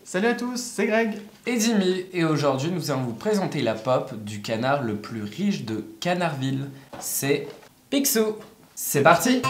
Salut à tous, c'est Greg et Jimmy, et aujourd'hui nous allons vous présenter la pop du canard le plus riche de Canardville. C'est Picsou. C'est parti.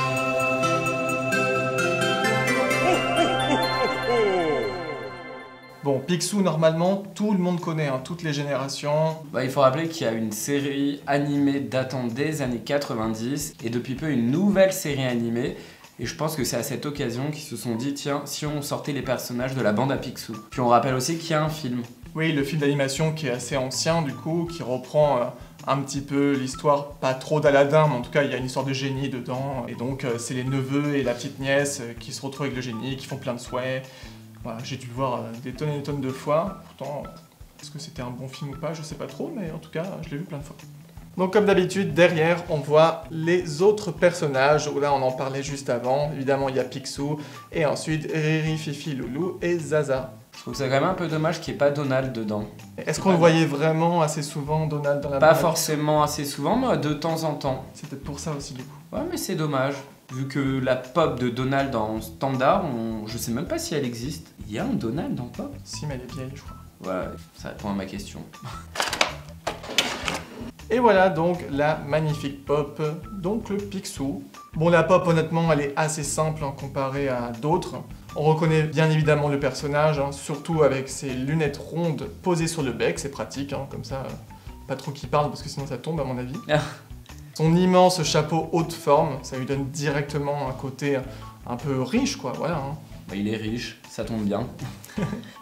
Bon, Picsou, normalement, tout le monde connaît, hein, toutes les générations. Il faut rappeler qu'il y a une série animée datant des années 90 et depuis peu une nouvelle série animée. Et je pense que c'est à cette occasion qu'ils se sont dit, tiens, si on sortait les personnages de la bande à Picsou. Puis on rappelle aussi qu'il y a un film. Oui, le film d'animation qui est assez ancien, du coup, qui reprend un petit peu l'histoire, pas trop d'Aladin, mais en tout cas, il y a une histoire de génie dedans. Et donc, c'est les neveux et la petite nièce qui se retrouvent avec le génie, qui font plein de souhaits. Voilà, j'ai dû le voir des tonnes et des tonnes de fois. Pourtant, est-ce que c'était un bon film ou pas, je sais pas trop, mais en tout cas, je l'ai vu plein de fois. Donc comme d'habitude, derrière, on voit les autres personnages. Là, on en parlait juste avant. Évidemment, il y a Picsou, et ensuite Riri, Fifi, Loulou et Zaza. Je trouve que c'est quand même un peu dommage qu'il n'y ait pas Donald dedans. Est-ce qu'on le voyait vraiment assez souvent, Donald, dans la Pas bande? forcément assez souvent, mais de temps en temps. C'est peut-être pour ça aussi, du coup. Ouais, mais c'est dommage. Vu que la pop de Donald en standard, je sais même pas si elle existe. Il y a un Donald dans pop? Si, mais elle est vieille, je crois. Ouais, ça répond à ma question. Et voilà donc la magnifique pop, donc le Picsou. Bon, la pop, honnêtement, elle est assez simple comparée à d'autres. On reconnaît bien évidemment le personnage, surtout avec ses lunettes rondes posées sur le bec, c'est pratique, comme ça, pas trop qu'il parle parce que sinon ça tombe à mon avis. Son immense chapeau haute forme, ça lui donne directement un côté un peu riche, quoi, voilà. Il est riche, ça tombe bien.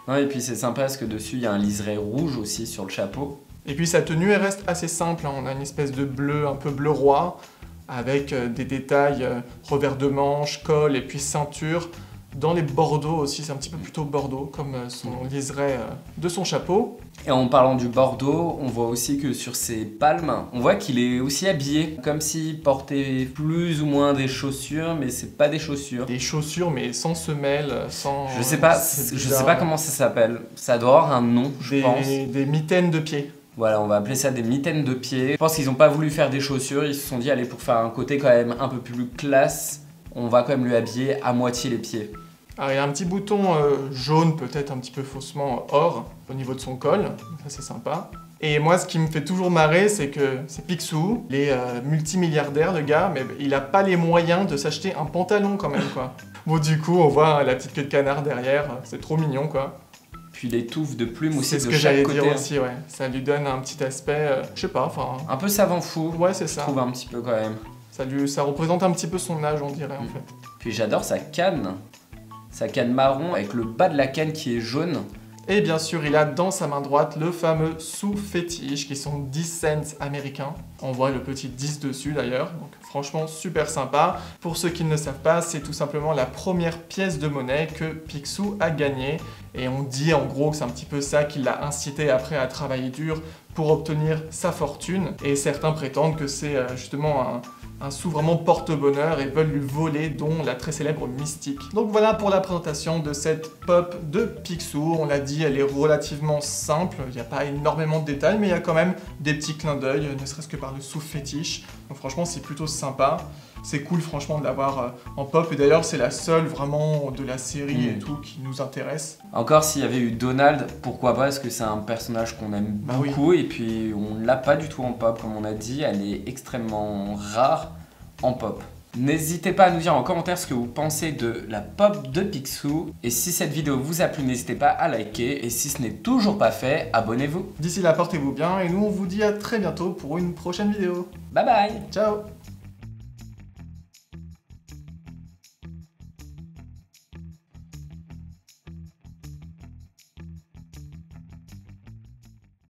Non, et puis c'est sympa parce que dessus il y a un liseré rouge aussi sur le chapeau. Et puis sa tenue elle reste assez simple, on a une espèce de bleu, un peu bleu roi, avec des détails revers de manche, col et puis ceinture. Dans les bordeaux aussi, c'est un petit peu plutôt bordeaux, comme son liseré de son chapeau. Et en parlant du bordeaux, on voit aussi que sur ses palmes, on voit qu'il est aussi habillé, comme s'il portait plus ou moins des chaussures, mais c'est pas des chaussures. Des chaussures, mais sans semelles, sans... Je sais pas comment ça s'appelle. Ça doit avoir un nom, je pense. Des mitaines de pied. Voilà, on va appeler ça des mitaines de pied. Je pense qu'ils n'ont pas voulu faire des chaussures, ils se sont dit, allez, pour faire un côté quand même un peu plus classe, on va quand même lui habiller à moitié les pieds. Alors, il y a un petit bouton jaune, peut-être un petit peu faussement or, au niveau de son col, ça c'est sympa. Et moi, ce qui me fait toujours marrer, c'est que c'est Picsou, il est multimilliardaire, le gars, mais il a pas les moyens de s'acheter un pantalon quand même, quoi. Bon, du coup, on voit la petite queue de canard derrière, c'est trop mignon, quoi. Puis les touffes de plumes aussi de chaque côté. C'est ce que j'allais dire aussi, ouais. Ça lui donne un petit aspect, je sais pas, enfin... Un peu savant fou. Ouais, c'est ça. Je trouve un petit peu quand même. Ça représente un petit peu son âge, on dirait, en fait. Puis j'adore sa canne. Sa canne marron avec le bas de la canne qui est jaune. Et bien sûr, il a dans sa main droite le fameux sous-fétiche qui sont 10 cents américains. On voit le petit 10 dessus d'ailleurs, donc franchement super sympa. Pour ceux qui ne le savent pas, c'est tout simplement la première pièce de monnaie que Picsou a gagnée. Et on dit en gros que c'est un petit peu ça qui l'a incité après à travailler dur pour obtenir sa fortune. Et certains prétendent que c'est justement un sou vraiment porte-bonheur et veulent lui voler, dont la très célèbre Mystique. Donc voilà pour la présentation de cette pop de Picsou. On l'a dit, elle est relativement simple, il n'y a pas énormément de détails, mais il y a quand même des petits clins d'œil, ne serait-ce que par le sous-fétiche. Donc franchement, c'est plutôt sympa. C'est cool franchement de l'avoir en pop, et d'ailleurs c'est la seule vraiment de la série et tout qui nous intéresse. Encore s'il y avait eu Donald, pourquoi pas, parce que c'est un personnage qu'on aime beaucoup, oui. Et puis on l'a pas du tout en pop, comme on a dit, elle est extrêmement rare en pop. N'hésitez pas à nous dire en commentaire ce que vous pensez de la pop de Picsou, et si cette vidéo vous a plu, n'hésitez pas à liker, et si ce n'est toujours pas fait, abonnez-vous. D'ici là, portez-vous bien, et nous on vous dit à très bientôt pour une prochaine vidéo. Bye bye. Ciao.